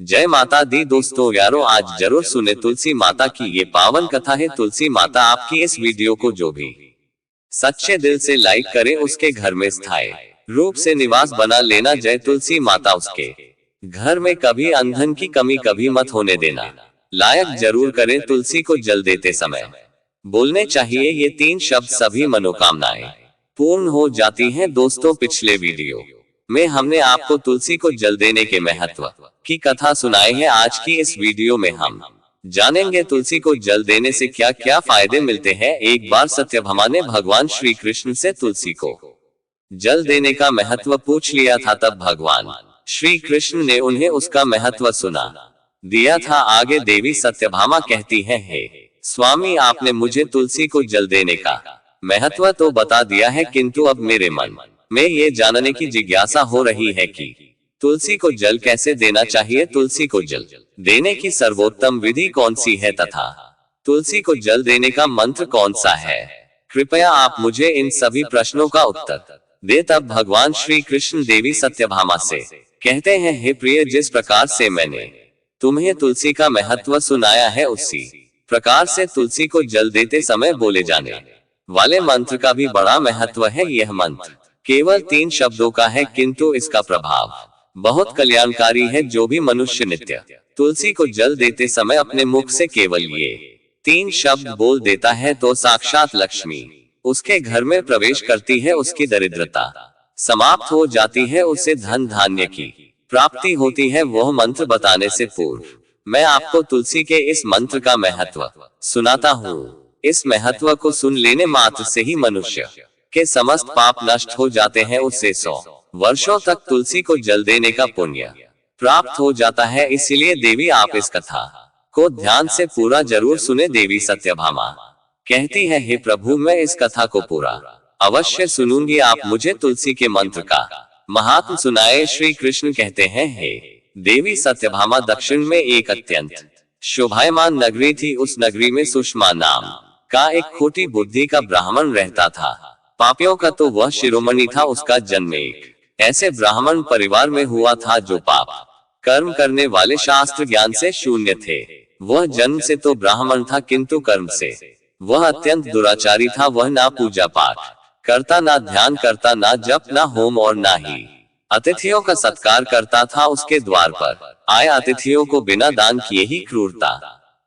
जय माता दी दोस्तों यारों, आज जरूर सुने तुलसी माता की ये पावन कथा है। तुलसी माता आपकी इस वीडियो को जो भी सच्चे दिल से लाइक करे उसके घर में स्थायी रूप से निवास बना लेना। जय तुलसी माता। उसके घर में कभी अंधन की कमी कभी मत होने देना। लायक जरूर करें तुलसी को जल देते समय बोलने चाहिए ये 3 शब्द, सभी मनोकामनाएं पूर्ण हो जाती हैं। दोस्तों, पिछले वीडियो में हमने आपको तुलसी को जल देने के महत्व की कथा सुनाई है। आज की इस वीडियो में हम जानेंगे तुलसी को जल देने से क्या क्या फायदे मिलते हैं। एक बार सत्यभामा ने भगवान श्री कृष्ण से तुलसी को जल देने का महत्व पूछ लिया था। तब भगवान श्री कृष्ण ने उन्हें उसका महत्व सुना दिया था। आगे देवी सत्यभामा कहती है, हे स्वामी, आपने मुझे तुलसी को जल देने का महत्व तो बता दिया है, किंतु अब मेरे मन में ये जानने की जिज्ञासा हो रही है कि तुलसी को जल कैसे देना चाहिए। तुलसी को जल देने की सर्वोत्तम विधि कौन सी है तथा तुलसी को जल देने का मंत्र कौन सा है। कृपया आप मुझे इन सभी प्रश्नों का उत्तर दे। तब भगवान श्री कृष्ण देवी सत्यभामा से कहते हैं, हे प्रिय, जिस प्रकार से मैंने तुम्हें तुलसी का महत्व सुनाया है उसी प्रकार से तुलसी को जल देते समय बोले जाने वाले मंत्र का भी बड़ा महत्व है। यह मंत्र केवल 3 शब्दों का है, किंतु इसका प्रभाव बहुत कल्याणकारी है। जो भी मनुष्य नित्य तुलसी को जल देते समय अपने मुख से केवल ये 3 शब्द बोल देता है तो साक्षात लक्ष्मी उसके घर में प्रवेश करती है, उसकी दरिद्रता समाप्त हो जाती है, उसे धन धान्य की प्राप्ति होती है। वह मंत्र बताने से पूर्व मैं आपको तुलसी के इस मंत्र का महत्व सुनाता हूँ। इस महत्व को सुन लेने मात्र से ही मनुष्य के समस्त पाप नष्ट हो जाते हैं। उससे 100 वर्षों तक तुलसी को जल देने का पुण्य प्राप्त हो जाता है। इसीलिए देवी, आप इस कथा को ध्यान से पूरा जरूर सुने। देवी सत्यभामा कहती है, हे प्रभु, मैं इस कथा को पूरा अवश्य सुनूंगी। आप मुझे तुलसी के मंत्र का महात्म सुनाए। श्री कृष्ण कहते हैं, हे देवी सत्यभामा, दक्षिण में एक अत्यंत शोभायमान नगरी थी। उस नगरी में सुषमा नाम का एक खोटी बुद्धि का ब्राह्मण रहता था। पापियों का तो वह शिरोमणि था। उसका जन्म एक ऐसे ब्राह्मण परिवार में हुआ था जो पाप कर्म करने वाले शास्त्र ज्ञान से शून्य थे। वह जन्म से तो ब्राह्मण था, किंतु कर्म से वह अत्यंत दुराचारी था। वह ना पूजा पाठ करता, ना ध्यान करता, ना जप, ना होम और ना ही अतिथियों का सत्कार करता था। उसके द्वार पर आए अतिथियों को बिना दान किए ही क्रूरता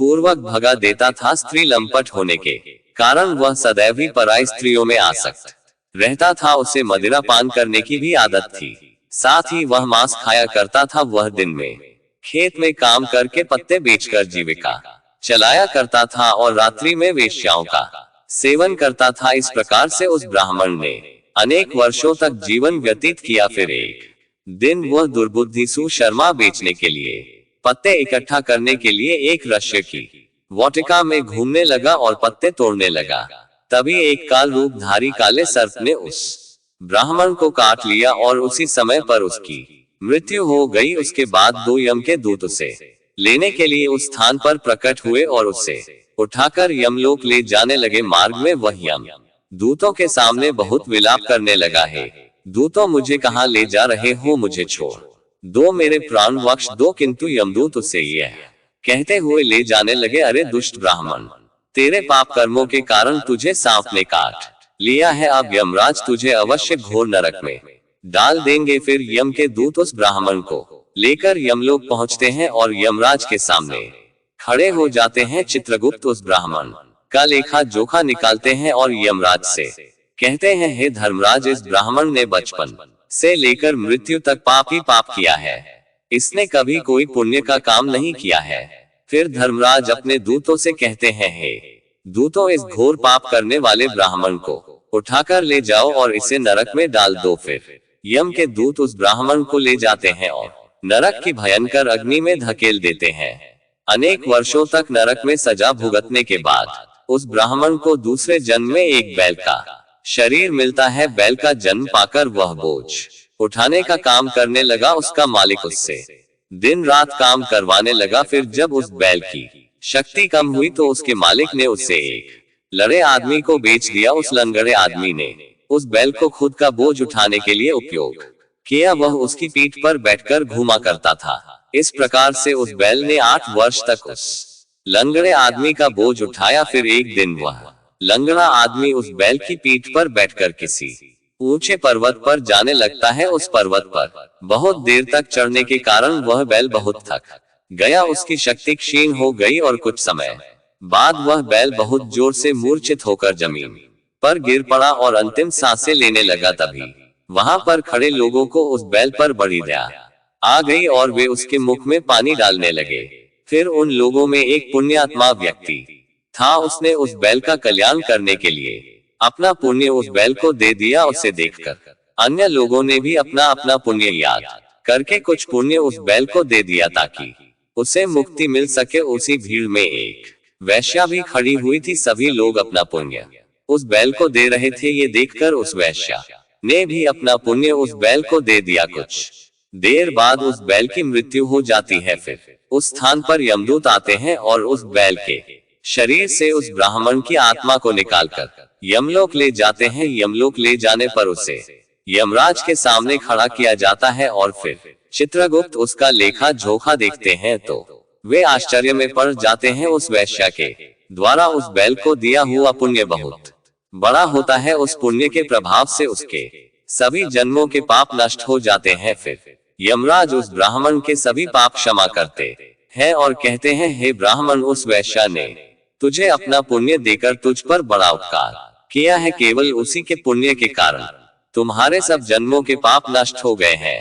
पूर्वक भगा देता था। स्त्री लंपट होने के कारण वह सदैव ही पराई स्त्रियों में आसक्त रहता था। उसे मदिरा पान करने की भी आदत थी, साथ ही वह मांस खाया करता था। वह दिन में खेत में काम करके पत्ते बेचकर जीविका चलाया करता था और रात्रि में वेश्याओं का सेवन करता था। इस प्रकार से उस ब्राह्मण ने अनेक वर्षों तक जीवन व्यतीत किया। फिर एक दिन वह दुर्बुद्धि सुशर्मा बेचने के लिए पत्ते इकट्ठा करने के लिए एक रश्य की वाटिका में घूमने लगा और पत्ते तोड़ने लगा। तभी एक काल रूपधारी काले सर्प ने उस ब्राह्मण को काट लिया और उसी समय पर उसकी मृत्यु हो गई। उसके बाद 2 यम के दूत उसे लेने के लिए उस स्थान पर प्रकट हुए और उसे उठाकर यमलोक ले जाने लगे। मार्ग में वह यम दूतों के सामने बहुत विलाप करने लगा, है दूतों, मुझे कहाँ ले जा रहे हो? मुझे छोड़ दो, मेरे प्राण बख्श दो। किंतु यमदूत उसे यह कहते हुए ले जाने लगे, अरे दुष्ट ब्राह्मण, तेरे पाप कर्मों के कारण तुझे सांप ने काट लिया है। अब यमराज तुझे अवश्य घोर नरक में डाल देंगे। फिर यम के दूत उस ब्राह्मण को लेकर यमलोक पहुंचते हैं और यमराज के सामने खड़े हो जाते हैं। चित्रगुप्त उस ब्राह्मण का लेखा जोखा निकालते हैं और यमराज से कहते हैं, हे धर्मराज, इस ब्राह्मण ने बचपन से लेकर मृत्यु तक पाप ही पाप किया है। इसने कभी कोई पुण्य का काम नहीं किया है। फिर धर्मराज अपने दूतों से कहते हैं, हे दूतों, इस घोर पाप करने वाले ब्राह्मण को उठाकर ले जाओ और इसे नरक में डाल दो। फिर यम के दूत उस ब्राह्मण को ले जाते हैं और नरक की भयंकर अग्नि में धकेल देते हैं। अनेक वर्षों तक नरक में सजा भुगतने के बाद उस ब्राह्मण को दूसरे जन्म में एक बैल का शरीर मिलता है। बैल का जन्म पाकर वह बोझ उठाने का काम करने लगा। उसका मालिक उससे दिन रात काम करवाने लगा। फिर जब उस बैल की शक्ति कम हुई तो उसके मालिक ने उसे एक लड़े आदमी को बेच दिया। उस लंगड़े आदमी ने उस बैल को खुद का बोझ उठाने के लिए उपयोग किया। वह उसकी पीठ पर बैठकर घूमा करता था। इस प्रकार से उस बैल ने 8 वर्ष तक उस लंगड़े आदमी का बोझ उठाया। फिर एक दिन वह लंगड़ा आदमी उस बैल की पीठ पर बैठकर किसी ऊंचे पर्वत पर जाने लगता है। उस पर्वत पर बहुत देर तक चढ़ने के कारण वह बैल बहुत थक गया, उसकी शक्ति क्षीण हो गई और कुछ समय बाद वह बैल बहुत जोर से मूर्छित होकर जमीन पर गिर पड़ा और अंतिम सांसें लेने लगा। तभी वहां पर खड़े लोगों को उस बैल पर बड़ी दया आ गई और वे उसके मुख में पानी डालने लगे। फिर उन लोगों में एक पुण्यात्मा व्यक्ति था, उसने उस बैल का कल्याण करने के लिए अपना पुण्य उस बैल को दे दिया। उसे देखकर अन्य लोगों ने भी अपना अपना पुण्य याद करके कुछ पुण्य उस बैल को दे दिया ताकि उसे मुक्ति मिल सके। उसी भीड़ में एक वैश्या भी खड़ी हुई थी। सभी लोग अपना पुण्य उस बैल को दे रहे थे। ये देखकर उस वैश्या ने भी अपना पुण्य उस बैल को दे दिया। कुछ देर बाद उस बैल की मृत्यु हो जाती है। फिर उस स्थान पर यमदूत आते हैं और उस बैल के शरीर से उस ब्राह्मण की आत्मा को निकालकर यमलोक ले जाते हैं। यमलोक ले जाने पर उसे यमराज के सामने खड़ा किया जाता है और फिर चित्रगुप्त उसका लेखा जोखा देखते हैं तो वे आश्चर्य में पड़ जाते हैं। उस वैश्या के द्वारा उस बैल को दिया हुआ पुण्य बहुत बड़ा होता है। उस पुण्य के प्रभाव से उसके सभी जन्मों के पाप नष्ट हो जाते हैं। फिर यमराज उस ब्राह्मण के सभी पाप क्षमा करते हैं और कहते हैं, हे ब्राह्मण, उस वैश्या ने तुझे अपना पुण्य देकर तुझ पर बड़ा उपकार किया है। केवल उसी के पुण्य के कारण तुम्हारे सब जन्मों के पाप नष्ट हो गए हैं।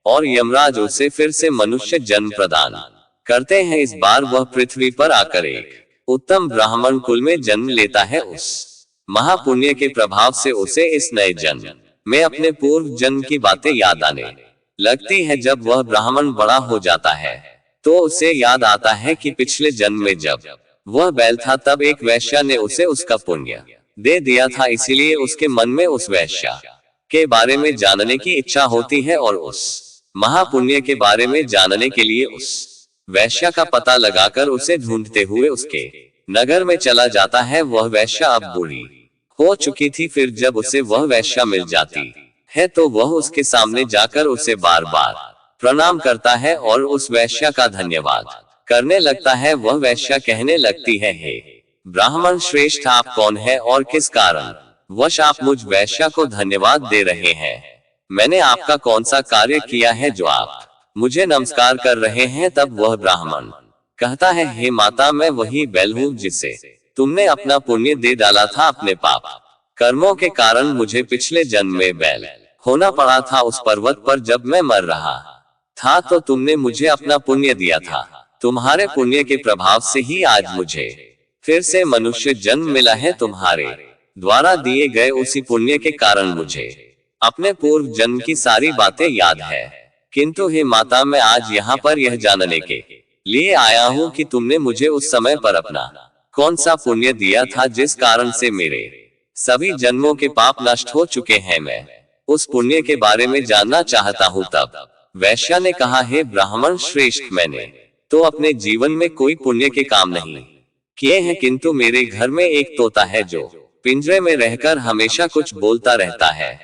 और यमराज उसे फिर से मनुष्य जन्म प्रदान करते हैं। इस बार वह पृथ्वी पर आकर एक उत्तम ब्राह्मण कुल में जन्म लेता है। उस महापुण्य के प्रभाव से उसे इस नए जन्म में अपने पूर्व जन्म की बातें याद आने लगती है। जब वह ब्राह्मण बड़ा हो जाता है तो उसे याद आता है कि पिछले जन्म में जब वह बैल था तब एक वैश्या ने उसे उसका पुण्य दे दिया था। इसीलिए उसके मन में उस वैश्या के बारे में जानने की इच्छा होती है और उस महापुण्य के बारे में जानने के लिए उस वैश्या का पता लगाकर उसे ढूंढते हुए उसके नगर में चला जाता है। वह वैश्या अब बूढ़ी हो चुकी थी। फिर जब उसे वह वैश्या मिल जाती है तो वह उसके सामने जाकर उसे बार बार प्रणाम करता है और उस वैश्या का धन्यवाद करने लगता है। वह वैश्या कहने लगती है, हे ब्राह्मण श्रेष्ठ, आप कौन है और किस कारण वश आप मुझ वैश्या को धन्यवाद दे रहे हैं? मैंने आपका कौन सा कार्य किया है जो आप मुझे नमस्कार कर रहे हैं? तब वह ब्राह्मण कहता है, हे माता, मैं वही बैल हूँ जिसे तुमने अपना पुण्य दे डाला था। अपने पाप कर्मों के कारण मुझे पिछले जन्म में बैल होना पड़ा था। उस पर्वत पर जब मैं मर रहा था तो तुमने मुझे अपना पुण्य दिया था। तुम्हारे पुण्य के प्रभाव से ही आज मुझे फिर से मनुष्य जन्म मिला है। तुम्हारे द्वारा दिए गए उसी पुण्य के कारण मुझे अपने पूर्व जन्म की सारी बातें याद है। किंतु हे माता, मैं आज यहाँ पर यह जानने के लिए आया हूँ कि तुमने मुझे उस समय पर अपना कौन सा पुण्य दिया था जिस कारण से मेरे सभी जन्मों के पाप नष्ट हो चुके हैं। मैं उस पुण्य के बारे में जानना चाहता हूँ। तब वैश्या ने कहा, हे ब्राह्मण श्रेष्ठ, मैंने तो अपने जीवन में कोई पुण्य के काम नहीं किए हैं, किंतु मेरे घर में एक तोता है जो पिंजरे में रहकर हमेशा कुछ बोलता रहता है,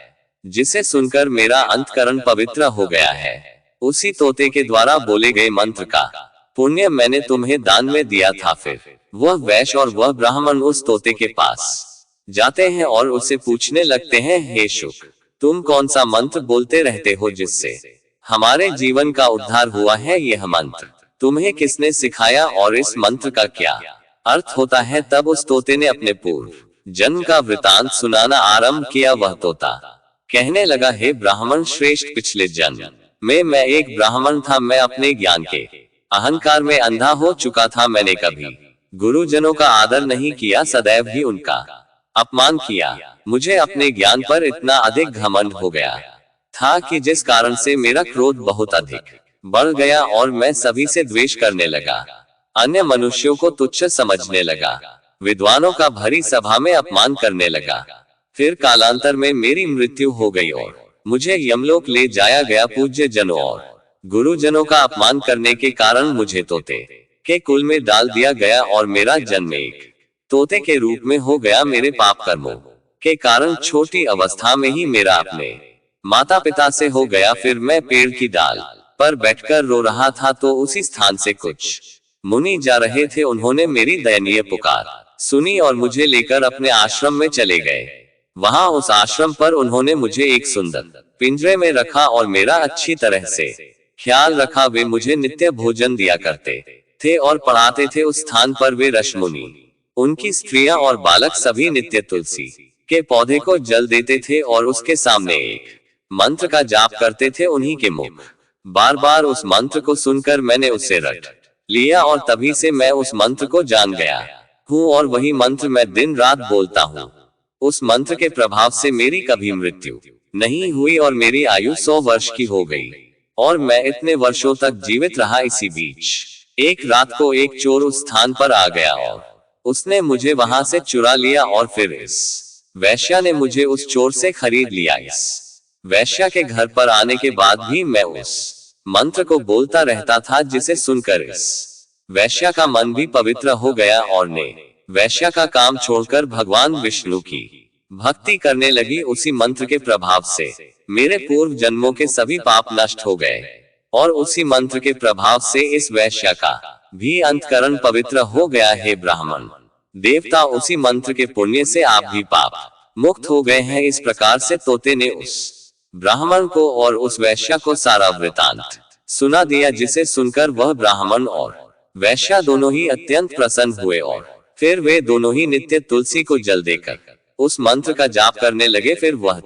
जिसे सुनकर मेरा अंतकरण पवित्र हो गया है। उसी तोते के द्वारा बोले गए मंत्र का पुण्य मैंने तुम्हें दान में दिया था। फिर वह वैश्य और वह ब्राह्मण उस तोते के पास जाते हैं और उसे पूछने लगते हैं, हे शुक, तुम कौन सा मंत्र बोलते रहते हो जिससे हमारे जीवन का उद्धार हुआ है? यह मंत्र तुम्हें किसने सिखाया और इस मंत्र का क्या अर्थ होता है? तब उस तोते ने अपने पूर्व जन्म का वृतांत सुनाना आरंभ किया। वह तोता कहने लगा, हे ब्राह्मण श्रेष्ठ, पिछले जन्म में मैं एक ब्राह्मण था। मैं अपने ज्ञान के अहंकार में अंधा हो चुका था। मैंने कभी गुरुजनों का आदर नहीं किया, सदैव ही उनका अपमान किया। मुझे अपने ज्ञान पर इतना अधिक घमंड हो गया था कि जिस कारण से मेरा क्रोध बहुत अधिक बढ़ गया और मैं सभी से द्वेष करने लगा। अन्य मनुष्यों को तुच्छ समझने लगा, विद्वानों का भरी सभा में अपमान करने लगा। फिर कालांतर में मेरी मृत्यु हो गई और मुझे यमलोक ले जाया गया। पूज्य जनों और गुरुजनों का अपमान करने के कारण मुझे तोते के कुल में डाल दिया गया और मेरा जन्म एक तोते के रूप में हो गया। मेरे पाप कर्मों के कारण छोटी अवस्था में ही मेरा अपने माता पिता से हो गया। फिर मैं पेड़ की डाल पर बैठकर रो रहा था तो उसी स्थान से कुछ मुनि जा रहे थे। उन्होंने मेरी दयनीय पुकार सुनी और मुझे लेकर अपने आश्रम में चले गए। वहां उस आश्रम पर उन्होंने मुझे एक सुंदर पिंजरे में रखा और मेरा अच्छी तरह से ख्याल रखा। वे मुझे नित्य भोजन दिया करते थे और पढ़ाते थे। उस स्थान पर वे ऋषि मुनि, उनकी स्त्रियां और बालक सभी नित्य तुलसी के पौधे को जल देते थे और उसके सामने एक मंत्र का जाप करते थे। उन्हीं के मुख बार बार उस मंत्र को सुनकर मैंने उसे रट लिया और तभी से मैं उस मंत्र को जान गया हूँ और वही मंत्र मैं दिन रात बोलता हूँ। उस मंत्र के प्रभाव से मेरी कभी मृत्यु नहीं हुई और मेरी आयु 100 वर्ष की हो गई और मैं इतने वर्षों तक जीवित रहा। इसी बीच एक रात को एक चोर उस स्थान पर आ गया और उसने मुझे वहां से चुरा लिया और फिर इस वैश्या ने मुझे उस चोर से खरीद लिया। इस वैश्या के घर पर आने के बाद भी मैं उस मंत्र को बोलता रहता था, जिसे सुनकर इस वैश्या का मन भी पवित्र हो गया और ने वैश्या का काम छोड़कर भगवान विष्णु की भक्ति करने लगी। उसी मंत्र के प्रभाव से मेरे पूर्व जन्मों के सभी पाप नष्ट हो गए और उसी मंत्र के प्रभाव से इस वैश्या का भी अंतकरण पवित्र हो गया। हे ब्राह्मण देवता, उसी मंत्र के पुण्य से आप भी पाप मुक्त हो गए हैं। इस प्रकार से तोते ने उस ब्राह्मण को और उस वैश्या को सारा वृतांत सुना दिया, जिसे सुनकर वह ब्राह्मण और वैश्या दोनों ही अत्यंत प्रसन्न हुए और फिर वे दोनों ही नित्य तुलसी को जल देकर उस मंत्र का जाप करने लगे। फिर वह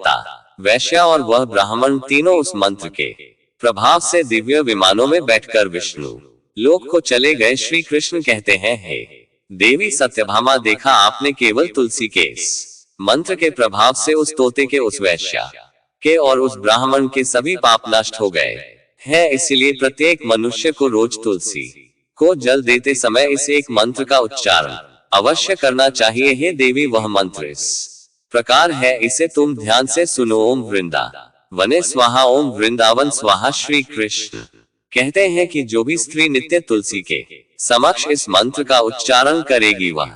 वैश्या और वह ब्राह्मण तीनों उस मंत्र के प्रभाव से दिव्य विमानों में बैठकर विष्णु लोक को चले गए। श्री कृष्ण कहते हैं, हे देवी सत्यभामा, देखा आपने, केवल तुलसी के इस मंत्र के प्रभाव से उस तोते के, उस वैश्या के और उस ब्राह्मण के सभी पाप नष्ट हो गए हैं। इसीलिए प्रत्येक मनुष्य को रोज तुलसी को जल देते समय इस एक मंत्र का उच्चारण अवश्य करना चाहिए। हे देवी, वह मंत्र इस प्रकार है, इसे तुम ध्यान से सुनो। ओम वृंदावने स्वाहा, ओम वृंदावन स्वाहा। श्री कृष्ण कहते हैं कि जो भी स्त्री नित्य तुलसी के समक्ष इस मंत्र का उच्चारण करेगी वह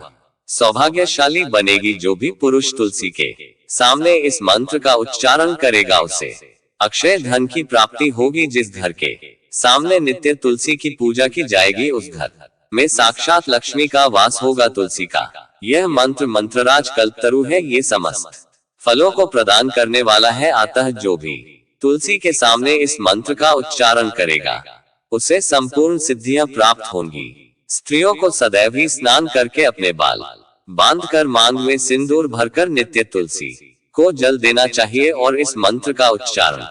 सौभाग्यशाली बनेगी। जो भी पुरुष तुलसी के सामने इस मंत्र का उच्चारण करेगा उसे अक्षय धन की प्राप्ति होगी। जिस घर के सामने नित्य तुलसी की पूजा की जाएगी उस घर में साक्षात लक्ष्मी का वास होगा। तुलसी का यह मंत्र मंत्रराज कल्पतरु है, ये समस्त फलों को प्रदान करने वाला है। अतः जो भी तुलसी के सामने इस मंत्र का उच्चारण करेगा उसे संपूर्ण सिद्धियां प्राप्त होंगी। स्त्रियों को सदैव ही स्नान करके अपने बाल बांधकर मांग में सिंदूर भरकर नित्य तुलसी को जल देना चाहिए और इस मंत्र का उच्चारण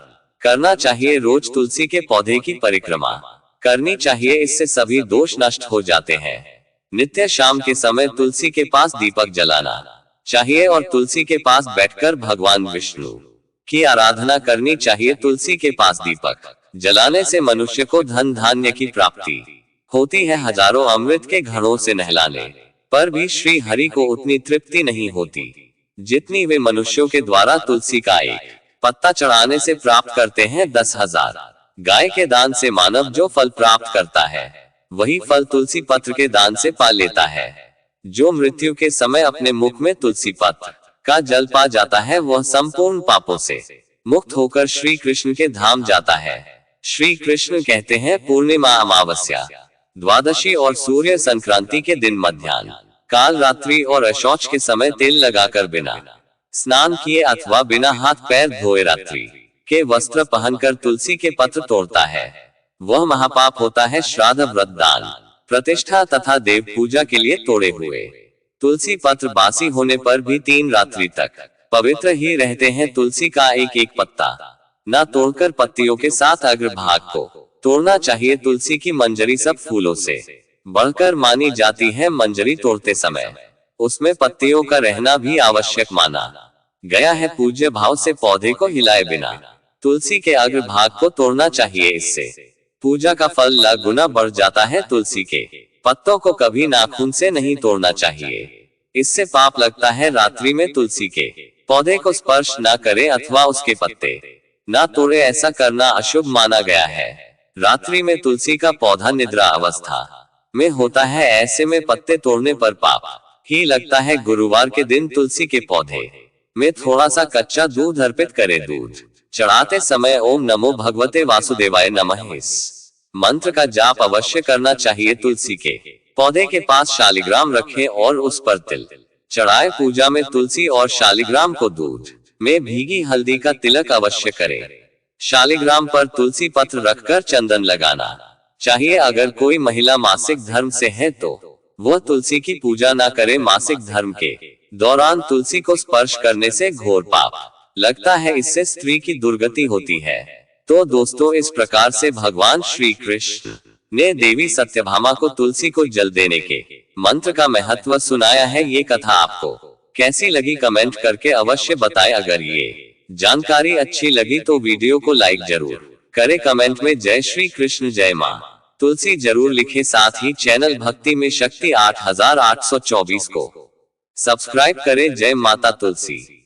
करना चाहिए। रोज तुलसी के पौधे की परिक्रमा करनी चाहिए, इससे सभी दोष नष्ट हो जाते हैं। नित्य शाम के समय तुलसी के पास दीपक जलाना चाहिए और तुलसी के पास बैठकर भगवान विष्णु की आराधना करनी चाहिए। तुलसी के पास दीपक जलाने से मनुष्य को धन धान्य की प्राप्ति होती है। हजारों अमृत के घड़ों से नहलाने पर भी श्री हरि को उतनी तृप्ति नहीं होती जितनी वे मनुष्यों के द्वारा तुलसी का एक पत्ता चढ़ाने से प्राप्त करते हैं। 10,000 गाय के दान से मानव जो फल प्राप्त करता है वही फल तुलसी पत्र के दान से पा लेता है। जो मृत्यु के समय अपने मुख में तुलसी पत्र का जल पा जाता है वह संपूर्ण पापों से मुक्त होकर श्री कृष्ण के धाम जाता है। श्री कृष्ण कहते हैं, पूर्णिमा, अमावस्या, द्वादशी और सूर्य संक्रांति के दिन मध्याह्न काल, रात्रि और अशौच के समय तेल लगाकर बिना स्नान किए अथवा बिना हाथ पैर धोए रात्रि के वस्त्र पहनकर तुलसी के पत्र तोड़ता है वह महापाप होता है। श्राद्ध, व्रत, दान, प्रतिष्ठा तथा देव पूजा के लिए तोड़े हुए तुलसी पत्र बासी होने पर भी 3 रात्रि तक पवित्र ही रहते हैं। तुलसी का एक एक पत्ता न तोड़कर पत्तियों के साथ अग्रभाग को तोड़ना चाहिए। तुलसी की मंजरी सब फूलों से बढ़कर मानी जाती है। मंजरी तोड़ते समय उसमें पत्तियों का रहना भी आवश्यक माना गया है। पूज्य भाव से पौधे को हिलाए बिना तुलसी के अग्रभाग को तोड़ना चाहिए, इससे पूजा का फल लाख गुना बढ़ जाता है। तुलसी के पत्तों को कभी नाखून से नहीं तोड़ना चाहिए, इससे पाप लगता है। रात्रि में तुलसी के पौधे को स्पर्श न करें अथवा उसके पत्ते न तोड़े, ऐसा करना अशुभ माना गया है। रात्रि में तुलसी का पौधा निद्रा अवस्था में होता है, ऐसे में पत्ते तोड़ने पर पाप ही लगता है। गुरुवार के दिन तुलसी के पौधे में थोड़ा सा कच्चा दूध अर्पित करें। दूध चढ़ाते समय ओम नमो भगवते वासुदेवाय नमः इस मंत्र का जाप अवश्य करना चाहिए। तुलसी के पौधे के पास शालिग्राम रखें और उस पर तिल चढ़ाए। पूजा में तुलसी और शालिग्राम को दूध में भीगी हल्दी का तिलक अवश्य करें। शालिग्राम पर तुलसी पत्र रखकर चंदन लगाना चाहिए। अगर कोई महिला मासिक धर्म से है तो वह तुलसी की पूजा न करे। मासिक धर्म के दौरान तुलसी को स्पर्श करने से घोर पाप लगता है, इससे स्त्री की दुर्गति होती है। तो दोस्तों, इस प्रकार से भगवान श्री कृष्ण ने देवी सत्यभामा को तुलसी को जल देने के मंत्र का महत्व सुनाया है। ये कथा आपको कैसी लगी कमेंट करके अवश्य बताएं। अगर ये जानकारी अच्छी लगी तो वीडियो को लाइक जरूर करें। कमेंट में जय श्री कृष्ण जय मां तुलसी जरूर लिखें। साथ ही चैनल भक्ति में शक्ति 8824 को सब्सक्राइब करें। जय माता तुलसी।